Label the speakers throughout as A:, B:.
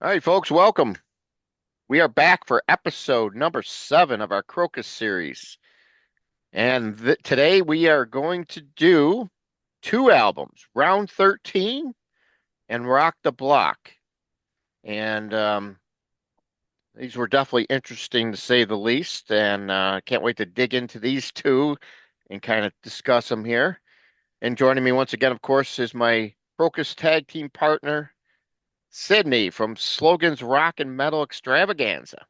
A: All right, folks, welcome. We are back for episode number 7 of our Krokus series. And today we are going to do two albums, Round 13 and Rock the Block. And these were definitely interesting to say the least. And can't wait to dig into these two and kind of discuss them here. And joining me once again, of course, is my Krokus tag team partner, Sidney from Slogan's Rock and Metal Extravaganza.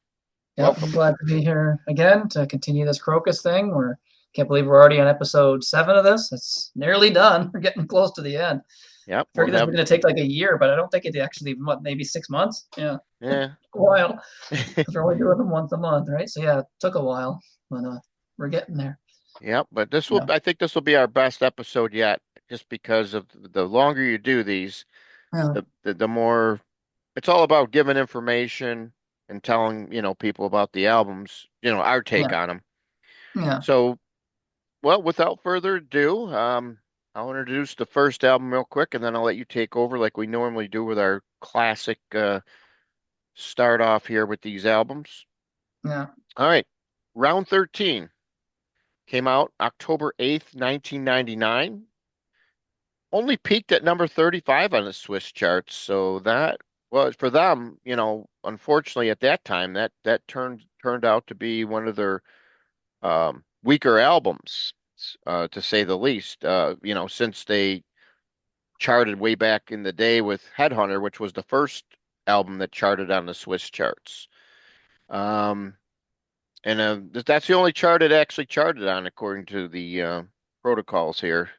B: Yep, I'm
A: Welcome.
B: glad to be here again to continue this Crocus thing. Can't believe we're already on episode 7 of this. It's nearly done. We're getting close to the end.
A: Yep, we'll
B: Figured this was
A: have,
B: going to take like a year, but I don't think it actually, maybe 6 months. Yeah,
A: yeah.
B: a while because we're only doing them once a month, right? So yeah, it took a while, but we're getting there.
A: Yep, but
B: Yeah,
A: I think this will be our best episode yet, just because of the longer you do these,
B: yeah,
A: the more it's all about giving information and telling, people about the albums, our take
B: yeah,
A: on them.
B: yeah.
A: So, well, without further ado, I'll introduce the first album real quick, and then I'll let you take over like we normally do with our classic start off here with these albums.
B: Yeah.
A: All right, Round 13 came out October 8th, 1999. Only peaked at number 35 on the Swiss charts. So that was for them, unfortunately at that time that turned out to be one of their weaker albums, to say the least. Since they charted way back in the day with Headhunter, which was the first album that charted on the Swiss charts. Um, and that's the only chart it actually charted on, according to the protocols here.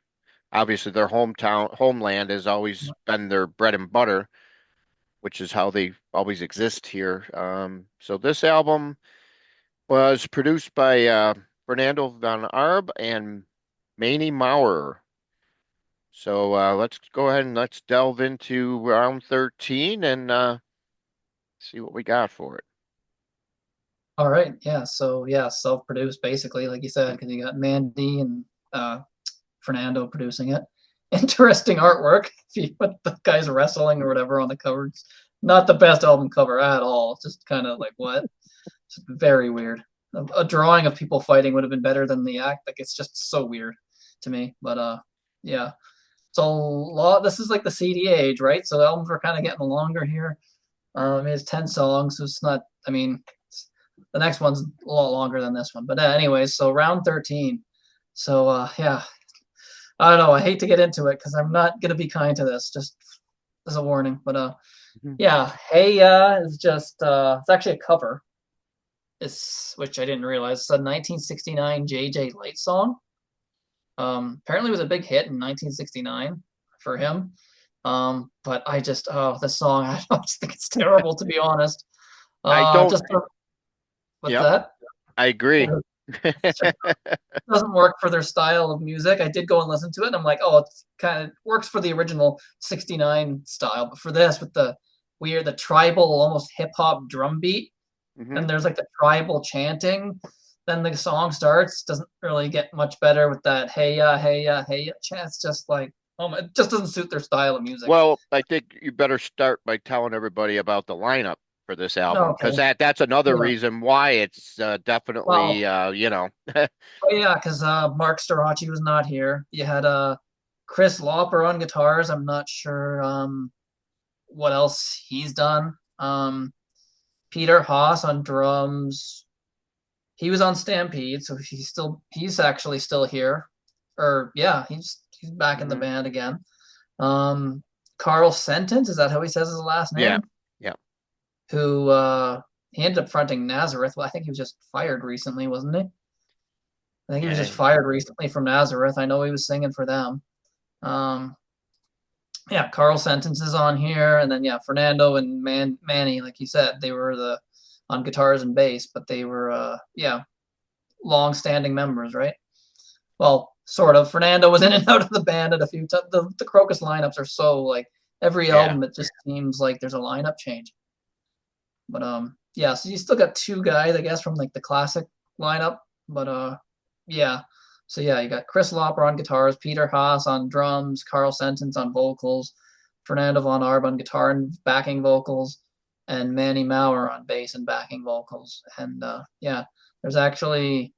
A: Obviously, their homeland has always been their bread and butter, which is how they always exist here. So this album was produced by Fernando von Arb and Manny Maurer. So let's go ahead and let's delve into round 13 and see what we got for it.
B: All right. Yeah. So yeah, self-produced basically, like you said, because you got Mandy and uh, Fernando producing it. Interesting artwork. If you put the guys wrestling or whatever on the cover, it's not the best album cover at all. It's just kind of like what? It's very weird. A drawing of people fighting would have been better than the act. Like it's just so weird to me. But yeah. So a lot. This is like the CD age, right? So the albums were kind of getting longer here. It's 10 songs, so it's not. I mean, the next one's a lot longer than this one. But anyways, so round 13. So yeah, I don't know. I hate to get into it because I'm not gonna be kind to this. Just as a warning. But
A: Mhm.
B: yeah. Hey is just it's actually a cover. It's which I didn't realize. It's a 1969 JJ Light song. Apparently it was a big hit in 1969 for him. But I just the song I just think it's terrible to be honest.
A: I don't,
B: Just what's
A: yep,
B: that?
A: I agree.
B: Doesn't work for their style of music. I did go and listen to it, and I'm like, oh, it's kind of works for the original '69 style, but for this with the weird, the tribal, almost hip hop drum beat,
A: Hmm.
B: and there's like the tribal chanting. Then the song starts. Doesn't really get much better with that hey ya hey ya hey ya chant. It's just like oh my, it just doesn't suit their style of music.
A: Well, I think you better start by telling everybody about the lineup for this album, because
B: Okay,
A: that's another
B: yeah.
A: reason why it's definitely
B: Well,
A: yeah.
B: oh yeah, because Mark Storace was not here. You had Chris Lauper on guitars. I'm not sure what else he's done. Peter Haas on drums. He was on Stampede, so he's actually still here. Or yeah, he's back in the
A: Hmm.
B: band again. Um, Carl Sentence, is that how he says his last
A: Yeah,
B: name?
A: yeah,
B: Who he ended up fronting Nazareth. Well, I think he was just fired recently, wasn't he? I think he was just
A: yeah,
B: fired recently from Nazareth. I know he was singing for them. Um, yeah, Carl Sentence is on here, and then yeah, Fernando and Manny, like you said, they were the on guitars and bass, but they were yeah, long-standing members, right? Well, sort of. Fernando was in and out of the band at a few times. The Crocus lineups are so like every
A: yeah.
B: album, it just seems like there's a lineup change. But yeah, so you still got two guys, I guess, from like the classic lineup. But yeah. So yeah, you got Chris Lauper on guitars, Peter Haas on drums, Carl Sentence on vocals, Fernando von Arb on guitar and backing vocals, and Manny Maurer on bass and backing vocals. And yeah, there's actually,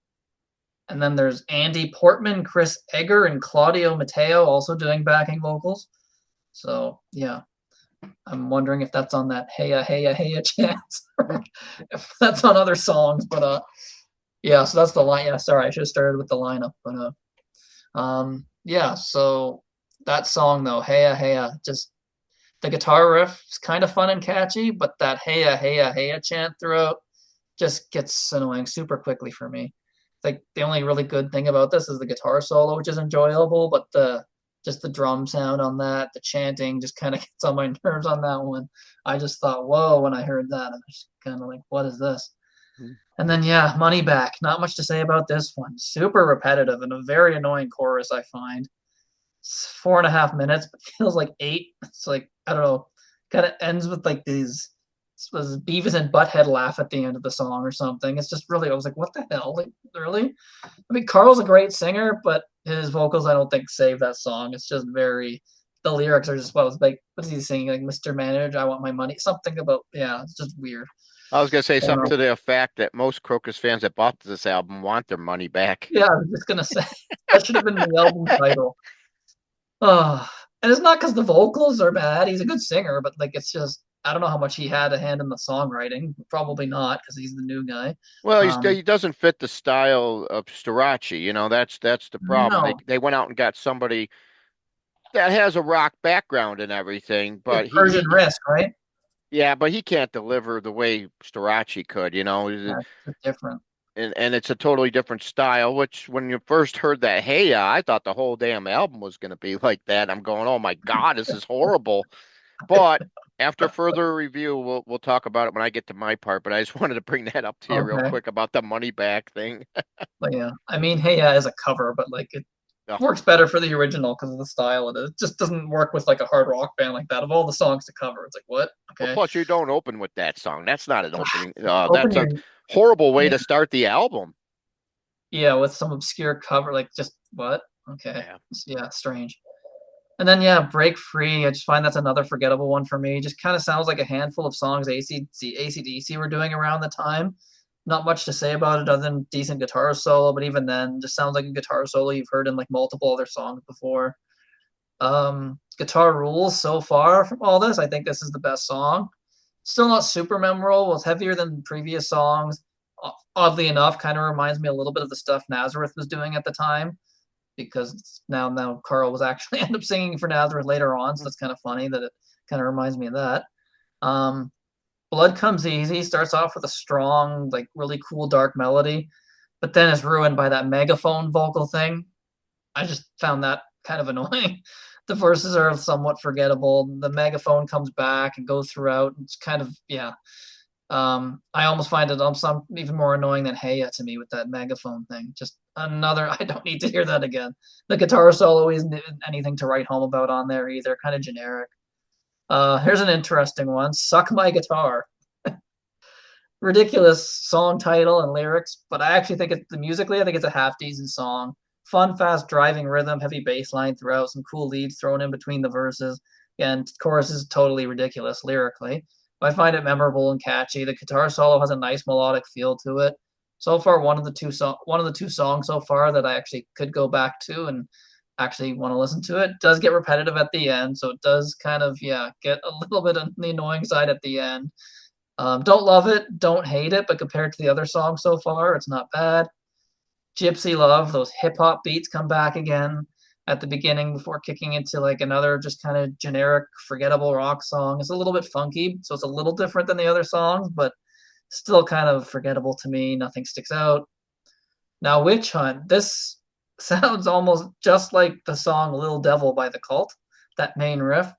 B: and then there's Andy Portman, Chris Egger, and Claudio Matteo also doing backing vocals. So yeah, I'm wondering if that's on that Heya Heya Heya chance, if that's on other songs. But yeah, so that's the line. Yeah, sorry, I should have started with the lineup. But yeah, so that song though, Heya Heya, just the guitar riff is kind of fun and catchy, but that Heya Heya Heya chant throughout just gets annoying super quickly for me. Like the only really good thing about this is the guitar solo, which is enjoyable, but the just the drum sound on that, the chanting just kind of gets on my nerves on that one. I just thought, whoa, when I heard that, I was kind of like, what is this? And then yeah, Money Back. Not much to say about this one. Super repetitive and a very annoying chorus, I find. It's 4.5 minutes, but feels like eight. It's like, I don't know, kind of ends with like these was Beavis and Butthead laugh at the end of the song or something. It's just really, I was like, what the hell? Like, really? I mean, Carl's a great singer, but his vocals, I don't think, save that song. It's just very, the lyrics are just, what was like, what is he singing? Like, Mr. Manager, I want my money. Something about, yeah, it's just weird.
A: I was gonna say
B: I don't
A: something
B: know.
A: to the effect that most Krokus fans that bought this album want their money back.
B: Yeah, I was just gonna say, that should have been the album title. Oh, and it's not because the vocals are bad. He's a good singer, but like it's just I don't know how much he had a hand in the songwriting. Probably not because he's the new guy.
A: Well,
B: Um,
A: he doesn't fit the style of Storace. You know, that's the problem.
B: no,
A: They went out and got somebody that has a rock background and everything,
B: it's
A: but
B: Persian
A: he
B: Risk, right?
A: yeah, but he can't deliver the way Storace could.
B: That's just different.
A: And it's a totally different style. Which when you first heard that, hey, I thought the whole damn album was gonna be like that. I'm going, oh my God, this is horrible. But after further review, we'll talk about it when I get to my part. But I just wanted to bring that up to you real
B: Okay,
A: quick about the money back thing.
B: but yeah, I mean, Hey Yeah is a cover, but like it
A: Oh,
B: works better for the original because of the style it is. It just doesn't work with like a hard rock band like that. Of all the songs to cover, it's like what?
A: well,
B: Okay,
A: plus you don't open with that song. That's not an opening.
B: open
A: That's
B: your
A: a horrible way
B: yeah,
A: to start the album.
B: yeah with some obscure cover, like just what? Okay,
A: Yeah.
B: yeah, strange. And then yeah, Break Free. I just find that's another forgettable one for me. Just kind of sounds like a handful of songs AC/DC were doing around the time. Not much to say about it other than decent guitar solo, but even then, just sounds like a guitar solo you've heard in like multiple other songs before. Guitar rules so far from all this. I think this is the best song. Still not super memorable. It's heavier than previous songs. Oddly enough, kind of reminds me a little bit of the stuff Nazareth was doing at the time because now Carl was actually end up singing for Nazareth later on, so that's kind of funny that it kind of reminds me of that. Um, Blood Comes Easy starts off with a strong, like really cool dark melody, but then is ruined by that megaphone vocal thing. I just found that kind of annoying. The verses are somewhat forgettable. The megaphone comes back and goes throughout. It's kind of yeah. I almost find it some even more annoying than Heya to me with that megaphone thing. Just another. I don't need to hear that again. The guitar solo isn't anything to write home about on there either. Kind of generic. Here's an interesting one. Suck My Guitar. Ridiculous song title and lyrics, but I actually think it's musically, I think it's a half decent song. Fun, fast driving rhythm, heavy bass line throughout, some cool leads thrown in between the verses. And chorus is totally ridiculous lyrically. But I find it memorable and catchy. The guitar solo has a nice melodic feel to it. So far, one of the two songs so far that I actually could go back to and actually want to listen to it. Does get repetitive at the end, so it does kind of yeah get a little bit on the annoying side at the end. Don't love it, don't hate it, but compared to the other songs so far, it's not bad. Gypsy Love, those hip hop beats come back again at the beginning before kicking into like another just kind of generic, forgettable rock song. It's a little bit funky, so it's a little different than the other songs, but still kind of forgettable to me. Nothing sticks out. Now, Witch Hunt, this sounds almost just like the song Little Devil by The Cult, that main riff.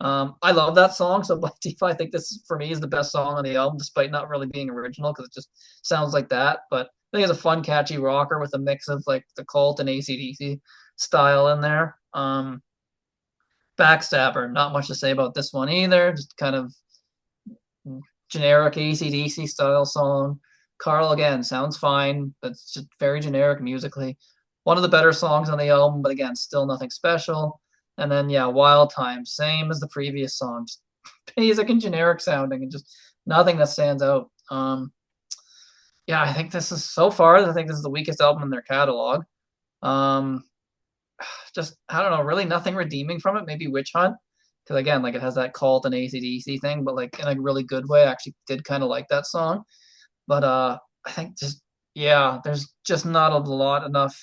B: I love that song, so by default, I think this for me is the best song on the album, despite not really being original because it just sounds like that. But I think it's a fun, catchy rocker with a mix of like the Cult and AC/DC style in there. Backstabber, not much to say about this one either. Just kind of generic AC/DC style song. Carl again sounds fine, but it's just very generic musically. One of the better songs on the album, but again, still nothing special. And then yeah, Wild Time, same as the previous song. Just basic and generic sounding, and just nothing that stands out. Yeah, I think this is so far. I think this is the weakest album in their catalog. Um, just I don't know, really nothing redeeming from it. Maybe Witch Hunt, because again, like it has that cult and AC/DC thing, but like in a really good way. I actually did kind of like that song, but I think just yeah, there's just not a lot enough.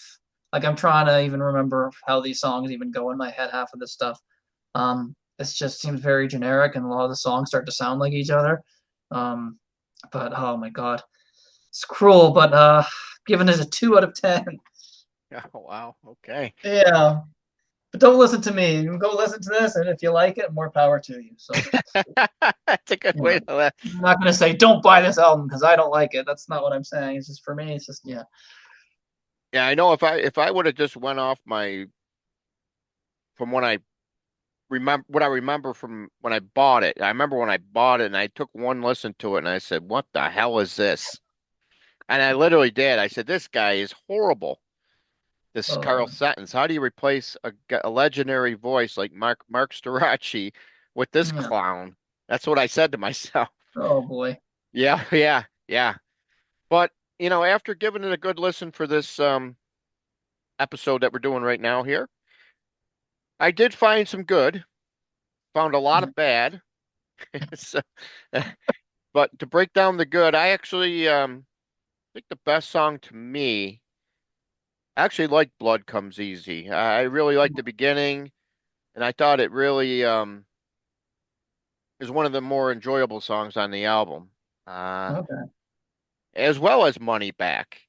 B: Like I'm trying to even remember how these songs even go in my head. Half of this stuff, this just seems very generic, and a lot of the songs start to sound like each other. Um, but oh my god, it's cruel. But giving it a 2 out of 10.
A: Oh, wow. Okay.
B: Yeah, but don't listen to me. You can go listen to this, and if you like it, more power to you. So,
A: That's a good
B: you
A: way
B: know,
A: to let.
B: I'm not gonna say don't buy this album because I don't like it. That's not what I'm saying. It's just for me. It's just yeah.
A: Yeah, I know if I would have just went off my from when I remember what I remember from when I bought it. I remember when I bought it and I took one listen to it and I said, "What the hell is this?" And I literally did. I said, "This guy is horrible." This Carl
B: Oh,
A: Sentence. How do you replace a legendary voice like Mark Storaci with this
B: yeah.
A: clown? That's what I said to myself.
B: Oh boy.
A: Yeah, yeah, yeah. But after giving it a good listen for this episode that we're doing right now here, I did find some good, found a lot
B: Yeah.
A: of bad. So, but to break down the good, I actually think the best song to me, I actually like Blood Comes Easy. I really liked the beginning, and I thought it really is one of the more enjoyable songs on the album, uh,
B: Okay.
A: as well as Money Back,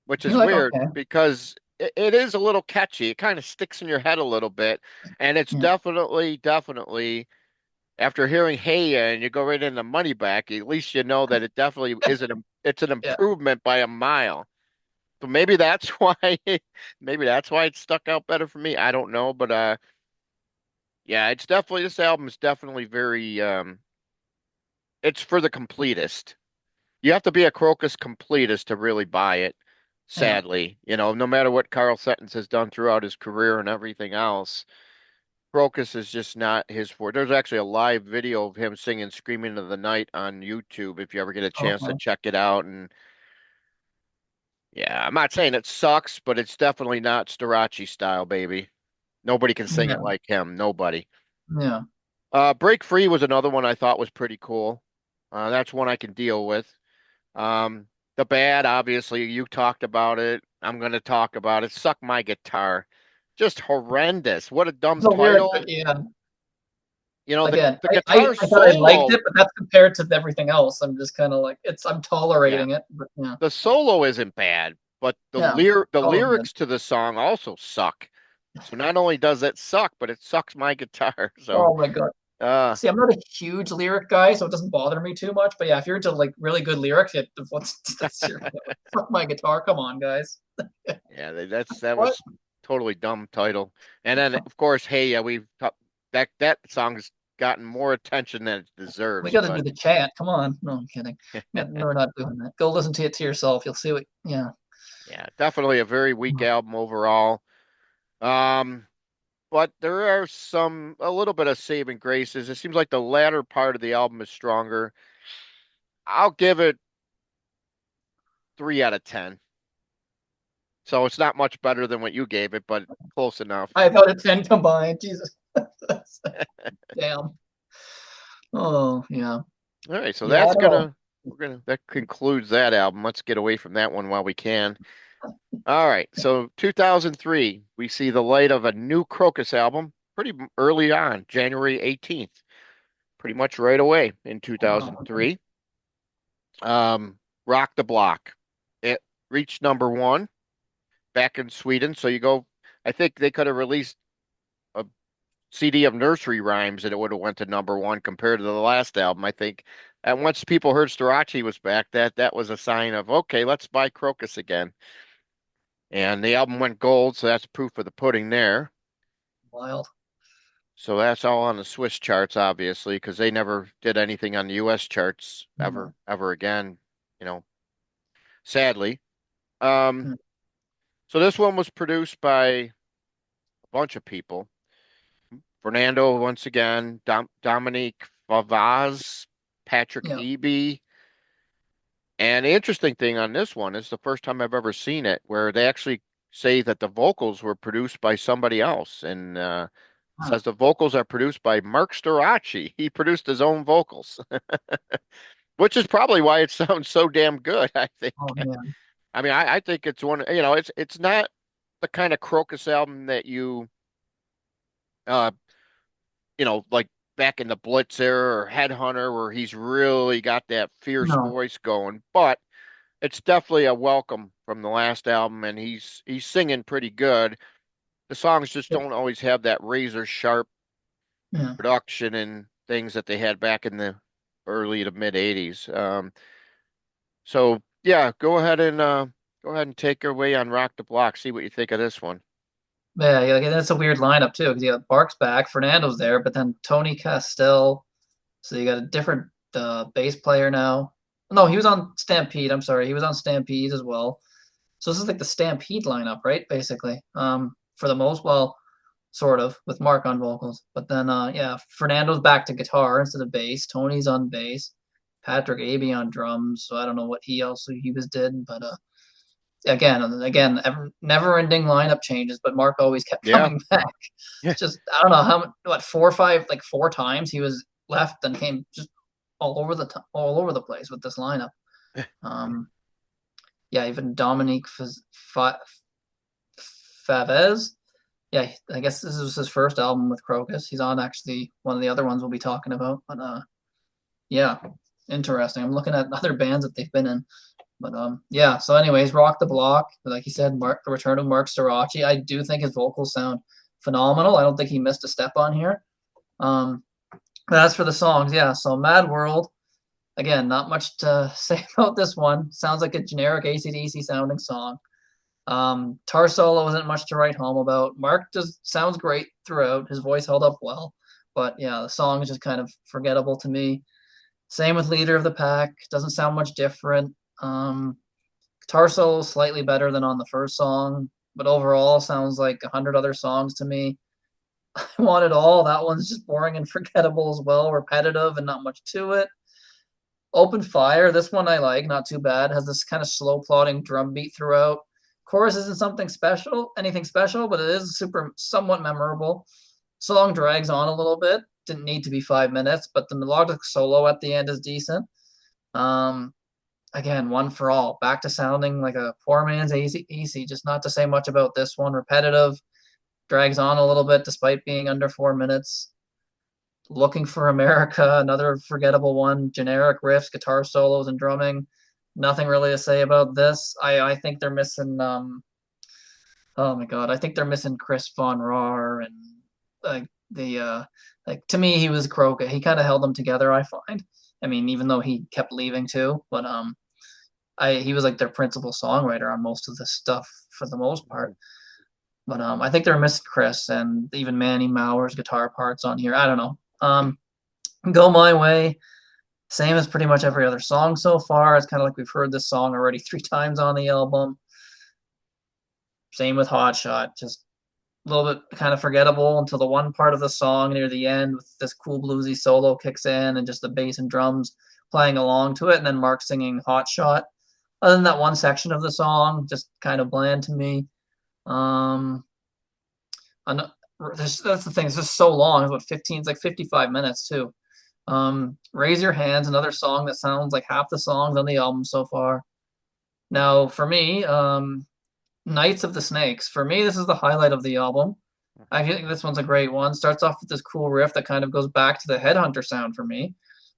A: which
B: You're
A: is
B: like
A: weird
B: okay.
A: because it is a little catchy. It kind of sticks in your head a little bit, and it's
B: Yeah.
A: definitely after hearing Hey Ya and you go right into Money Back, at least you know that it definitely is it's an
B: Yeah.
A: improvement by a mile. So maybe that's why maybe that's why it stuck out better for me. I don't know, but yeah, it's definitely this album is definitely very it's for the completist. You have to be a Krokus completist to really buy it.
B: Yeah.
A: Sadly, no matter what Carl Sentence has done throughout his career and everything else, Krokus is just not his forte. There's actually a live video of him singing "Screaming into the Night" on YouTube if you ever get a chance to
B: Okay.
A: check it out. And yeah, I'm not saying it sucks, but it's definitely not Storace style, baby. Nobody can sing it
B: Yeah.
A: like him. Nobody.
B: Yeah.
A: Break Free was another one I thought was pretty cool. That's one I can deal with. Um, the bad, obviously, you talked about it. I'm going to talk about it. Suck My Guitar. Just horrendous. What a dumb
B: The lyric, but
A: title.
B: yeah.
A: The
B: Again,
A: the
B: I,
A: guitar
B: I thought I liked
A: solo,
B: it, but that's compared to everything else. I'm just kind of like I'm
A: yeah,
B: tolerating it, but yeah.
A: the solo isn't bad, but
B: Yeah.
A: the
B: Oh, good.
A: lyrics to the song also suck. So not only does it suck, but it sucks my guitar. So,
B: Oh my god.
A: uh,
B: See, I'm not a huge lyric guy, so it doesn't bother me too much. But yeah, if you're into like really good lyrics, what's that's your fuck my guitar? Come on, guys.
A: yeah, that
B: What?
A: was totally dumb title. And then of course, hey, yeah, that song's gotten more attention than it
B: We
A: deserves,
B: got to
A: but
B: do the chant. Come on. No, I'm kidding. No, we're not doing that. Go listen to it to yourself. You'll see what. Yeah.
A: yeah, definitely a very weak album overall. Um, but there are a little bit of saving graces. It seems like the latter part of the album is stronger. I'll give it 3 out of 10. So it's not much better than what you gave it, but close enough.
B: 5 out of 10 combined. Jesus. Damn. Oh yeah.
A: All right, so
B: Yeah. I don't know.
A: that concludes that album. Let's get away from that one while we can. All right, so 2003, we see the light of a new Krokus album pretty early on, January 18th, pretty much right away in
B: Wow.
A: 2003. Rock the Block. It reached number one back in Sweden. So I think they could have released a CD of nursery rhymes and it would have went to number one compared to the last album. I think. And once people heard Storace was back, that was a sign of okay, let's buy Krokus again. And the album went gold, so that's proof of the pudding there.
B: Wild.
A: So that's all on the Swiss charts, obviously, because they never did anything on the U.S. charts
B: Yeah.
A: ever again. You know, sadly. Um,
B: Hmm.
A: so this one was produced by a bunch of people. Fernando once again, Dominique Favaz, Patrick
B: Yeah.
A: Eby. And the interesting thing on this one is the first time I've ever seen it where they actually say that the vocals were produced by somebody else. And
B: Huh.
A: says the vocals are produced by Mark Storaci. He produced his own vocals, which is probably why it sounds so damn good, I think.
B: Oh man.
A: I mean, I think it's one, you know, it's not the kind of Krokus album that uh, like back in the Blitz era or Headhunter where he's really got that fierce
B: No.
A: voice going, but it's definitely a welcome from the last album, and he's singing pretty good. The songs just
B: Yeah.
A: don't always have that razor sharp
B: Yeah.
A: production and things that they had back in the early to mid 80s. So yeah, go ahead and take your way on Rock the Block. See what you think of this one.
B: Yeah, like, that's a weird lineup too, because you got Bark's back, Fernando's there, but then Tony Castell. So you got a different bass player now. No, he was on Stampede. I'm sorry, he was on Stampede as well. So this is like the Stampede lineup, right? Basically, for the most, well, sort of with Mark on vocals, but then yeah, Fernando's back to guitar instead of bass. Tony's on bass. Patrick Abbey on drums. So I don't know what he was did, but again, never-ending lineup changes, but Mark always kept
A: Yeah.
B: coming back.
A: Yeah.
B: Just I don't know what four or five, like four times he was left and came just all over the place with this lineup. Um, yeah, even Dominique Favez. Yeah, I guess this was his first album with Krokus. He's on actually one of the other ones we'll be talking about. But yeah, interesting. I'm looking at other bands that they've been in. But yeah. So, anyways, Rock the Block. Like you said, the return of Mark Storaci. I do think his vocals sound phenomenal. I don't think he missed a step on here. Um, but as for the songs, yeah. So, Mad World. Again, not much to say about this one. Sounds like a generic AC/DC sounding song. Tar solo isn't much to write home about. Mark just sounds great throughout. His voice held up well. But yeah, the song is just kind of forgettable to me. Same with Leader of the Pack. Doesn't sound much different. Guitar solo slightly better than on the first song, but overall sounds like 100 other songs to me. I Want It All. That one's just boring and forgettable as well, repetitive and not much to it. Open Fire. This one I like, not too bad. Has this kind of slow plodding drum beat throughout. Chorus isn't anything special, but it is super somewhat memorable. Song drags on a little bit. Didn't need to be 5 minutes, but the melodic solo at the end is decent. Um, again, One for All, back to sounding like a poor man's easy. Just not to say much about this one. Repetitive, drags on a little bit despite being under 4 minutes. Looking for America, another forgettable one. Generic riffs, guitar solos, and drumming. Nothing really to say about this. I think they're missing. Oh my God, I think they're missing Chris Von Rohr and like the like to me he was Krokus. He kind of held them together. I find. I mean, even though he kept leaving too, but he was like their principal songwriter on most of the stuff for the most part. But I think they're missing Chris and even Manny Mauer's guitar parts on here. I don't know. Go My Way, same as pretty much every other song so far. It's kind of like we've heard this song already 3 times on the album. Same with Hot Shot, just a little bit kind of forgettable until the one part of the song near the end with this cool bluesy solo kicks in and just the bass and drums playing along to it, and then Mark singing Hot Shot. Other than that one section of the song, just kind of bland to me. Um, that's the thing. It's just so long. It's what 15. It's like 55 minutes too. Raise Your Hands, another song that sounds like half the songs on the album so far. Now, for me, Knights of the Snakes. For me, this is the highlight of the album. I think this one's a great one. Starts off with this cool riff that kind of goes back to the Headhunter sound for me.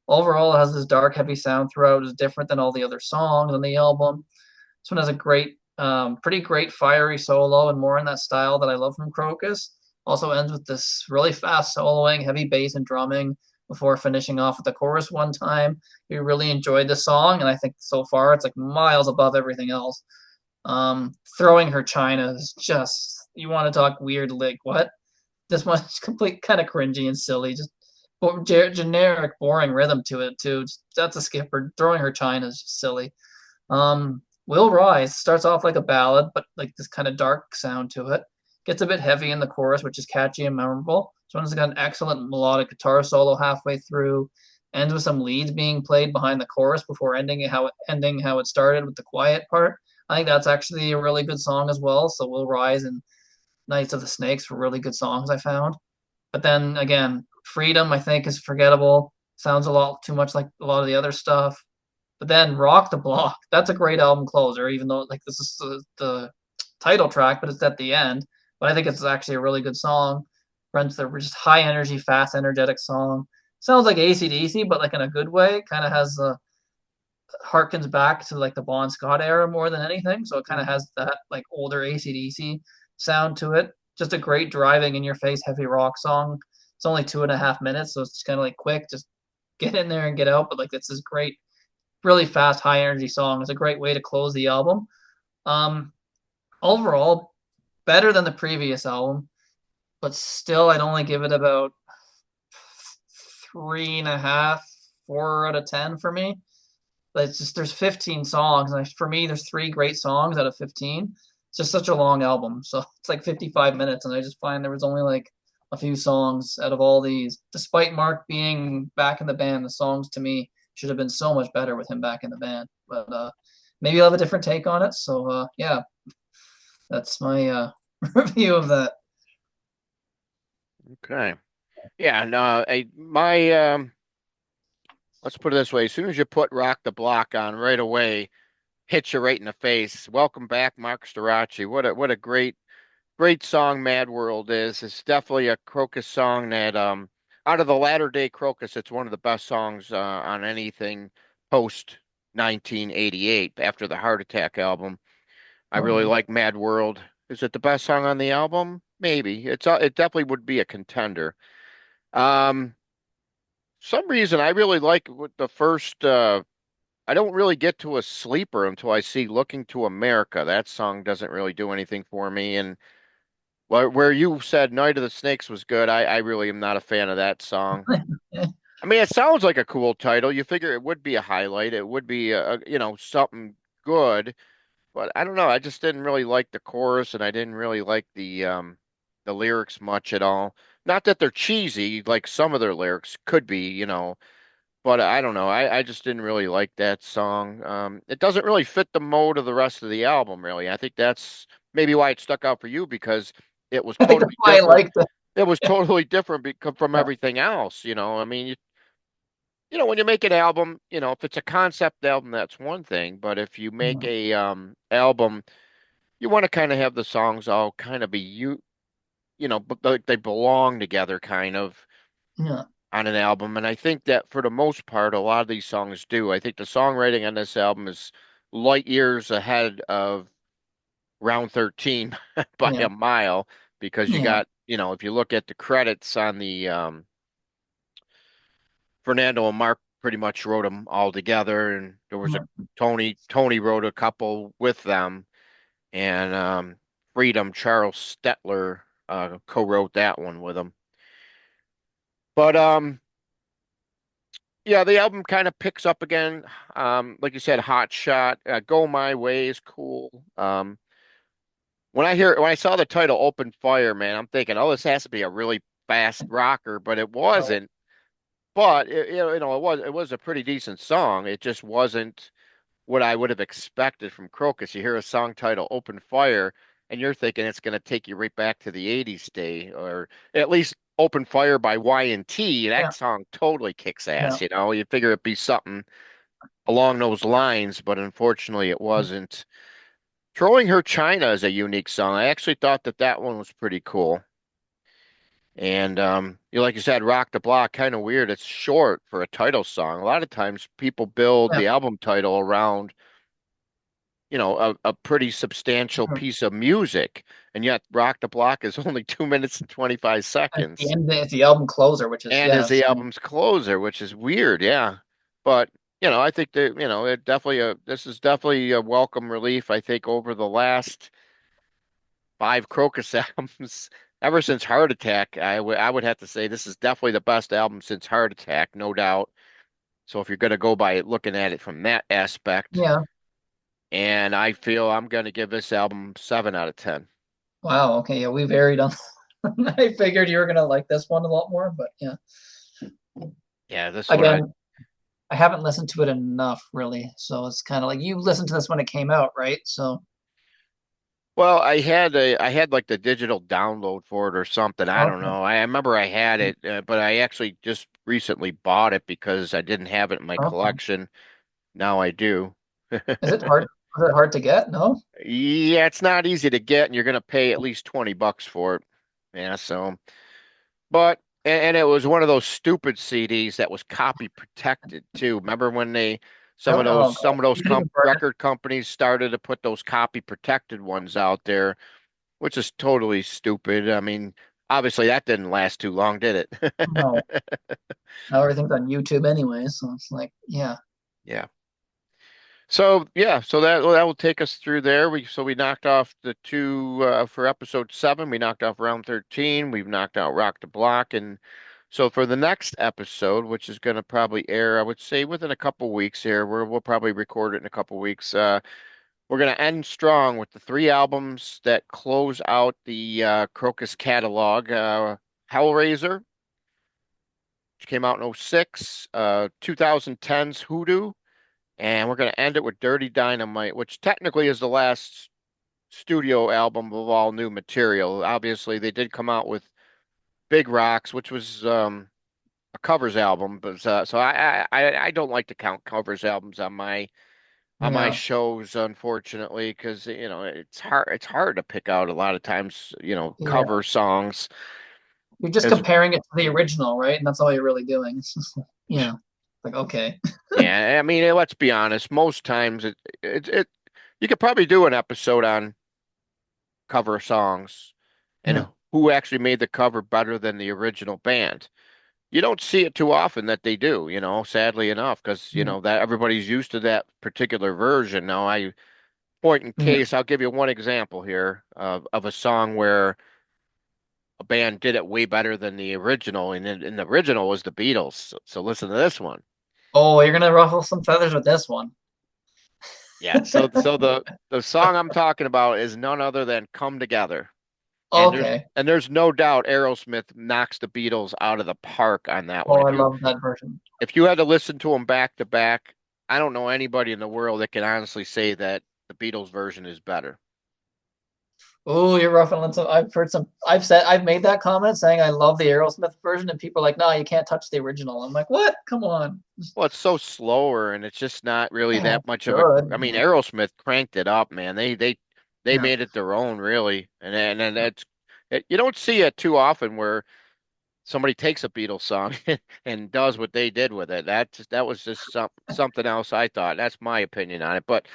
B: Overall, it has this dark, heavy sound throughout. It's different than all the other songs on the album. This one has a pretty great fiery solo and more in that style that I love from Krokus. Also ends with this really fast soloing, heavy bass and drumming before finishing off with the chorus one time. We really enjoyed the song, and I think so far it's like miles above everything else. Throwing Her China is just, you want to talk weird, like what? This one's complete kind of cringy and silly, just generic, boring rhythm to it too. That's a skipper. Throwing Her China is just silly. Will Rise starts off like a ballad, but like this kind of dark sound to it. Gets a bit heavy in the chorus, which is catchy and memorable. This one's got an excellent melodic guitar solo halfway through, ends with some leads being played behind the chorus before ending how it started with the quiet part. I think that's actually a really good song as well. So Will Rise and Knights of the Snakes were really good songs I found. But then again, Freedom I think is forgettable. Sounds a lot too much like a lot of the other stuff. But then Rock the Block, that's a great album closer, even though like this is the title track, but it's at the end. But I think it's actually a really good song. Friends, they're just high energy, fast, energetic song. Sounds like AC/DC, but like in a good way. Kind of has harkens back to like the Bon Scott era more than anything. So it kind of has that like older AC/DC sound to it. Just a great driving in your face heavy rock song. It's only 2.5 minutes, so it's kind of like quick, just get in there and get out. But like it's this great, really fast, high energy song. It's a great way to close the album. Um, Overall, better than the previous album, but still, I'd only give it about 3.5, 4 out of 10 for me. But it's just there's 15 songs, and for me, there's three great songs out of 15. It's just such a long album, so it's like 55 minutes, and I just find there was only like a few songs out of all these. Despite Mark being back in the band, the songs to me should have been so much better with him back in the band. But maybe I'll have a different take on it. So yeah, that's my review of that.
A: Okay. Yeah, no, my let's put it this way. As soon as you put Rock the Block on right away, hits you right in the face. Welcome back, Mark Storace. What a great song Mad World is. It's definitely a Krokus song that out of the latter day Krokus, it's one of the best songs on anything post 1988 after the Heart Attack album. I
B: Oh
A: really
B: yeah,
A: like Mad World. Is it the best song on the album? Maybe. It definitely would be a contender. Um some reason I really like with the first I don't really get to a sleeper until I see Looking to America. That song doesn't really do anything for me. And where you said Night of the Snakes was good, I really am not a fan of that song. I mean, it sounds like a cool title. You figure it would be a highlight. It would be something good, but I don't know. I just didn't really like the chorus and I didn't really like the lyrics much at all. Not that they're cheesy, like some of their lyrics could be, but I don't know. I just didn't really like that song. It doesn't really fit the mode of the rest of the album, really. I think that's maybe why it stuck out for you because it was
B: I think that's
A: totally
B: why I
A: different.
B: liked it.
A: It was totally different from
B: Yeah,
A: everything else, I mean, when you make an album, if it's a concept album, that's one thing. But if you make
B: yeah,
A: a album, you want to kind of have the songs all kind of be but they belong together, kind of
B: yeah,
A: on an album, and I think that for the most part, a lot of these songs do. I think the songwriting on this album is light years ahead of Round 13 by
B: yeah,
A: a mile because you
B: yeah,
A: got, if you look at the credits on the Fernando and Mark pretty much wrote them all together, and there was a
B: yeah.
A: Tony wrote a couple with them, and Freedom Charles Stetler co-wrote that one with them. But yeah, the album kind of picks up again. Like you said, Hot Shot, Go My Way is cool. When I saw the title Open Fire, man, I'm thinking, oh, this has to be a really fast rocker, but it
B: Oh,
A: wasn't. But it was a pretty decent song. It just wasn't what I would have expected from Krokus. You hear a song title Open Fire, and you're thinking it's going to take you right back to the '80s day, or at least Open Fire by Y&T.
B: yeah,
A: That song totally kicks
B: yeah,
A: ass. You figure it'd be something along those lines, but unfortunately it wasn't. Throwing Her China is a unique song. I actually thought that one was pretty cool. And like you said, Rock the Block, kind of weird. It's short for a title song. A lot of times people build
B: yeah.
A: the album title around, a pretty substantial
B: Mhm.
A: piece of music, and yet Rock the Block is only 2 minutes and 25
B: At the
A: seconds,
B: end, it's the album closer, which is
A: and is
B: yes,
A: the album's closer, which is weird. Yeah, but I think that this is definitely a welcome relief. I think over the last five Crocus albums ever since Heart Attack, I would have to say this is definitely the best album since Heart Attack, no doubt. So if you're going to go by it, looking at it from that aspect,
B: yeah.
A: and I feel I'm going to give this album 7 out of 10.
B: Wow. Okay. Yeah, we varied on. I figured you were gonna like this one a lot more, but yeah.
A: Yeah, this one
B: Again, I haven't listened to it enough, really. So it's kind of like you listened to this when it came out, right? So
A: well, I had like the digital download for it or something. I don't
B: okay,
A: know. I remember I had it, but I actually just recently bought it because I didn't have it in my
B: okay.
A: collection. Now I do.
B: Is it hard? Is it hard to get? No.
A: Yeah, it's not easy to get, and you're gonna pay at least 20 bucks for it. Yeah, so but and it was one of those stupid CDs that was copy protected too. Remember when they
B: Really? Oh, God.
A: some of those
B: You didn't burn it?
A: record companies started to put those copy protected ones out there, which is totally stupid. I mean, obviously that didn't last too long, did
B: No.
A: it?
B: Now everything's on YouTube anyway, so it's like, yeah,
A: Yeah. So yeah, so that will take us through there. We knocked off the two for episode 7. We knocked off round 13. We've knocked out Rock the Block, and so for the next episode, which is going to probably air, I would say within a couple weeks here, we'll probably record it in a couple weeks. We're going to end strong with the 3 albums that close out the Krokus catalog. Hellraiser, which came out in '06, 2010's Hoodoo. And we're going to end it with Dirty Dynamite, which technically is the last studio album of all new material. Obviously, they did come out with Big Rocks, which was a covers album, but so I don't like to count covers albums on my
B: yeah,
A: shows, unfortunately, because it's hard to pick out a lot of times,
B: yeah.
A: cover songs
B: You're just
A: as
B: comparing it to the original, right? And that's all you're really doing. It's just yeah, like okay,
A: yeah. I mean, let's be honest. Most times it you could probably do an episode on cover songs and
B: yeah,
A: who actually made the cover better than the original band. You don't see it too often that they do, sadly enough, because
B: yeah,
A: that everybody's used to that particular version. Now, I point in
B: yeah.
A: case, I'll give you one example here of a song where a band did it way better than the original, and the original was the Beatles. So listen to this one.
B: Oh, you're gonna ruffle some feathers with this one.
A: Yeah, so the song I'm talking about is none other than "Come Together."
B: Okay.
A: And there's no doubt Aerosmith knocks the Beatles out of the park on that one.
B: Oh, I love that version.
A: If you had to listen to them back to back, I don't know anybody in the world that can honestly say that the Beatles version is better.
B: Oh, you're ruffling some. I've heard some. I've made that comment saying I love the Aerosmith version, and people are like, "No, you can't touch the original." I'm like, "What? Come on."
A: Well, it's so slower and it's just not really
B: Yeah,
A: that
B: it's
A: much of a
B: good.
A: I mean, Aerosmith cranked it up, man. They
B: Yeah,
A: made it their own really. And that's you don't see it too often where somebody takes a Beatles song and does what they did with it. That was just something else I thought. That's my opinion on it. But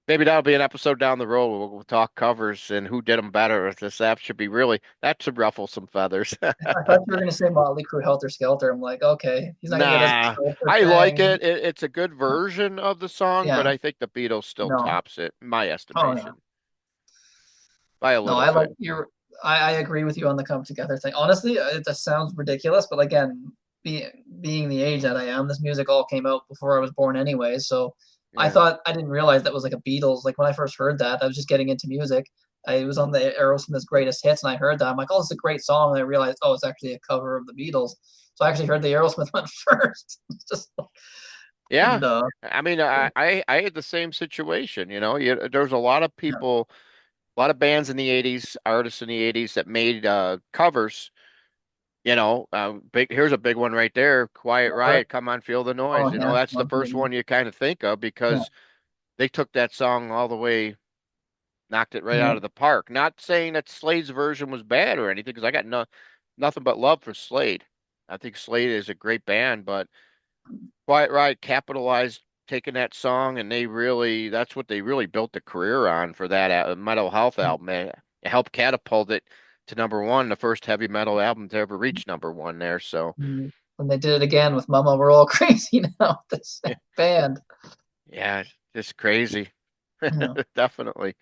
A: maybe that'll be an episode down the road. We'll talk covers and who did them better. That should be really that should ruffle some feathers.
B: I thought you were gonna say Motley Crue, Helter Skelter. I'm like, okay, he's not gonna get his
A: Nah,
B: Skelter
A: I like
B: thing.
A: It's a good version of the song, but
B: Yeah,
A: I think the Beatles still
B: no.
A: tops it, in my
B: Oh yeah.
A: estimation, by a
B: No,
A: little
B: I like
A: bit.
B: your. I agree with you on the come together thing. Honestly, it just sounds ridiculous, but again, being the age that I am, this music all came out before I was born anyway. So
A: Yeah.
B: I didn't realize that was like a Beatles. Like when I first heard that, I was just getting into music. I was on the Aerosmith's greatest hits, and I heard that. I'm like, oh, this is a great song. And I realized, oh, it's actually a cover of the Beatles. So I actually heard the Aerosmith one first. Just
A: Yeah.
B: and
A: I mean, I had the same situation, there's a lot of
B: yeah,
A: people, a lot of bands in the 80s, artists in the 80s that made covers. Here's a big one right there. Quiet
B: right.
A: Riot, Come On, Feel the
B: Oh
A: Noise.
B: yeah,
A: That's the
B: one
A: first one you kind of think of
B: yeah,
A: because they took that song all the way, knocked it right
B: yeah.
A: out of the park. Not saying that Slade's version was bad or anything, because I got nothing but love for Slade. I think Slade is a great band, but Quiet Riot capitalized taking that song, and that's what they really built the career on for that Mental Health album. It helped catapult it to number one, the first heavy metal album to ever reach number one there. So,
B: And they did it again with Mama. We're all crazy now. This band.
A: yeah, just crazy.
B: Yeah.
A: Definitely.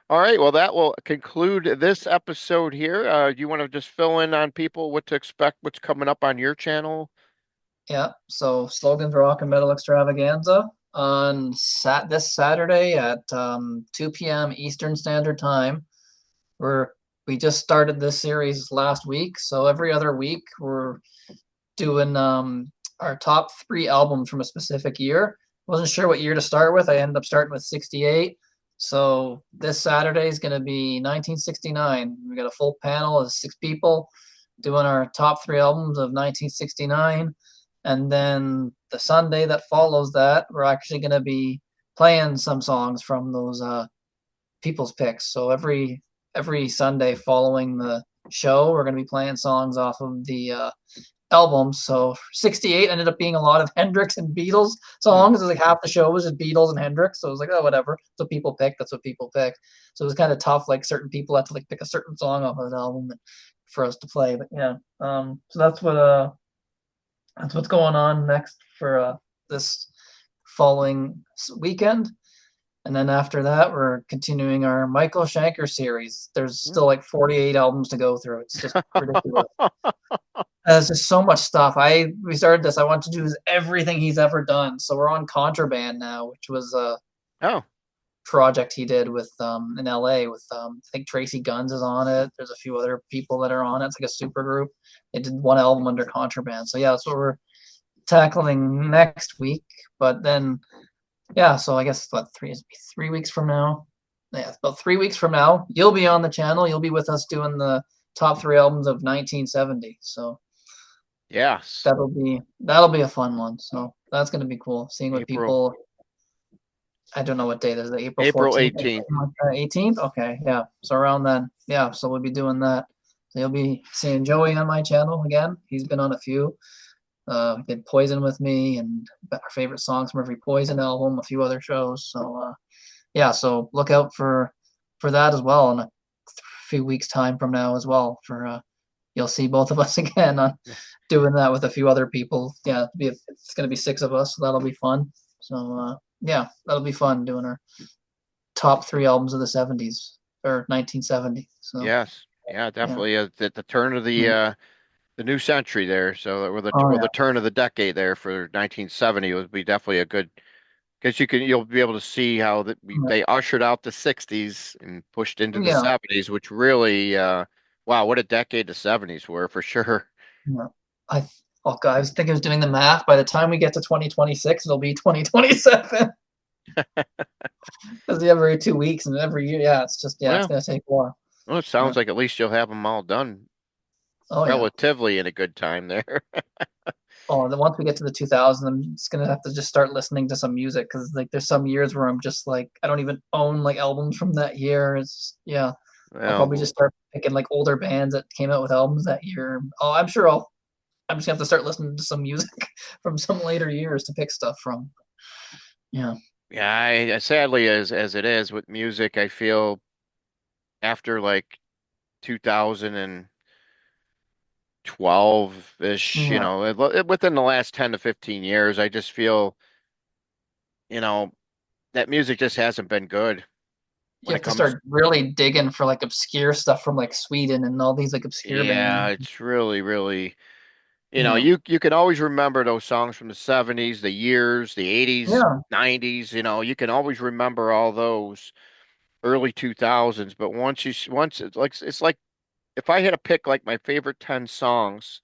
A: All right, well, that will conclude this episode here. You want to just fill in on people what to expect, what's coming up on your channel?
B: Yeah. So Slogans Rock and Metal Extravaganza on this Saturday at 2 p.m. Eastern Standard Time. We're we just started this series last week, so every other week we're doing our top three albums from a specific year. Wasn't sure what year to start with. I ended up starting with 68. So this Saturday is going to be 1969. We got a full panel of six people doing our top three albums of 1969. And then the Sunday that follows that, we're actually going to be playing some songs from those people's picks. So every Sunday following the show, we're going to be playing songs off of the albums. So 68 ended up being a lot of Hendrix and Beatles
A: Hmm.
B: songs. It was like half the show was just Beatles and Hendrix. So it was like, oh, whatever. That's what people picked. That's what people picked. So it was kind of tough. Like certain people had to like pick a certain song off of an album for us to play. But yeah, so that's what's going on next for this following weekend. And then after that, we're continuing our Michael Schenker series. There's still like 48 albums to go through. It's just ridiculous. There's just so much stuff. We started this. I want to do everything he's ever done. So we're on Contraband now, which was a
A: Oh,
B: project he did with in LA with I think Tracy Guns is on it. There's a few other people that are on it. It's like a super group. They did one album under Contraband. So yeah, that's what we're tackling next week. But then yeah, so I guess what 3 weeks from now. Yeah, about 3 weeks from now, you'll be on the channel. You'll be with us doing the top three albums of 1970. So
A: yes.
B: that'll be a fun one. So that's gonna be cool. Seeing what
A: April
B: people. I don't know what date is it. April
A: April
B: 14th,
A: 18th.
B: 18th. Okay, yeah. So around then, yeah. So we'll be doing that. So you'll be seeing Joey on my channel again. He's been on a few. Did Poison with me and our favorite songs from every Poison album. A few other shows. So yeah. So look out for that as well in a few weeks time from now as well. For you'll see both of us again on doing that with a few other people. Yeah, it's gonna be six of us, so that'll be fun. So yeah, that'll be fun doing our top three albums of the '70s or 1970. So
A: Yes. Yeah,
B: yeah,
A: definitely at the turn of
B: yeah.
A: the new century there. So or the
B: Oh
A: or
B: yeah,
A: the turn of the decade there for 1970 would be definitely a good because you'll be able to see how they ushered out the 60s and pushed into the
B: yeah,
A: 70s, which really wow, what a decade the 70s were for sure.
B: yeah. I oh god, I was thinking I was doing the math. By the time we get to 2026, it'll be 2027 because every 2 weeks and every year, yeah, it's just yeah, it's
A: Well,
B: gonna take a while.
A: well, it
B: Yeah.
A: sounds like at least you'll have them all done
B: Oh yeah.
A: relatively in a good time there.
B: Oh, and then once we get to the 2000s, I'm just gonna have to just start listening to some music because like there's some years where I'm just like I don't even own like albums from that year. It's yeah, I'll probably
A: Well,
B: just start picking like older bands that came out with albums that year. Oh, I'm sure I'm just gonna have to start listening to some music from some later years to pick stuff from. Yeah,
A: yeah, sadly as it is with music, I feel after like 2012-ish,
B: yeah.
A: within the last 10 to 15 years, I just feel, you know, that music just hasn't been good
B: You
A: when it
B: have to
A: comes.
B: start really digging for like obscure stuff from like Sweden and all these like obscure
A: Yeah,
B: bands.
A: it's really, really,
B: Yeah,
A: you can always remember those songs from the 70s, the years, the 80s,
B: yeah,
A: 90s, you can always remember all those early 2000s, but once it's like if I had to pick like my favorite 10 songs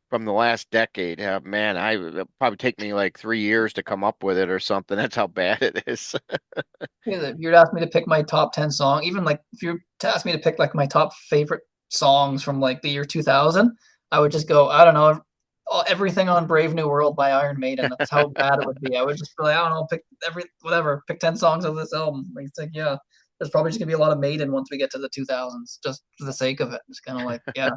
A: from the last decade, man, it'd probably take me like 3 years to come up with it or something. That's how bad it is.
B: yeah, if you'd ask me to pick my top 10 song, even like if you ask me to pick like my top favorite songs from like the year 2000, I would just go, I don't know, everything on Brave New World by Iron Maiden. That's how bad it would be. I would just be like, I don't know, pick whatever, pick 10 songs of this album. Like, it's like, yeah, there's probably just gonna be a lot of Maiden once we get to the 2000s, just for the sake of it. It's kind of like, yeah,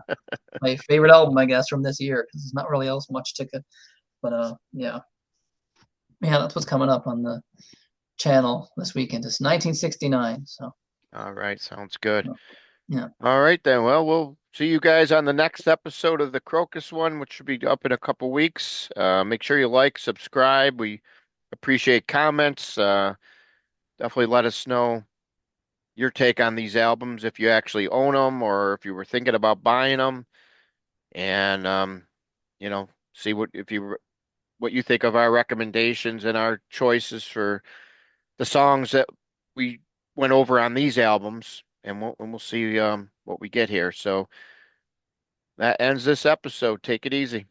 B: my favorite album, I guess, from this year, because there's not really else much to it. But yeah, yeah, that's what's coming up on the channel this weekend. It's 1969. So
A: All right, sounds good.
B: yeah,
A: All right then. Well, we'll see you guys on the next episode of the Crocus one, which should be up in a couple weeks. Make sure you like, subscribe. We appreciate comments. Definitely let us know your take on these albums if you actually own them or if you were thinking about buying them, and see what you think of our recommendations and our choices for the songs that we went over on these albums, and we'll see what we get here. So that ends this episode. Take it easy.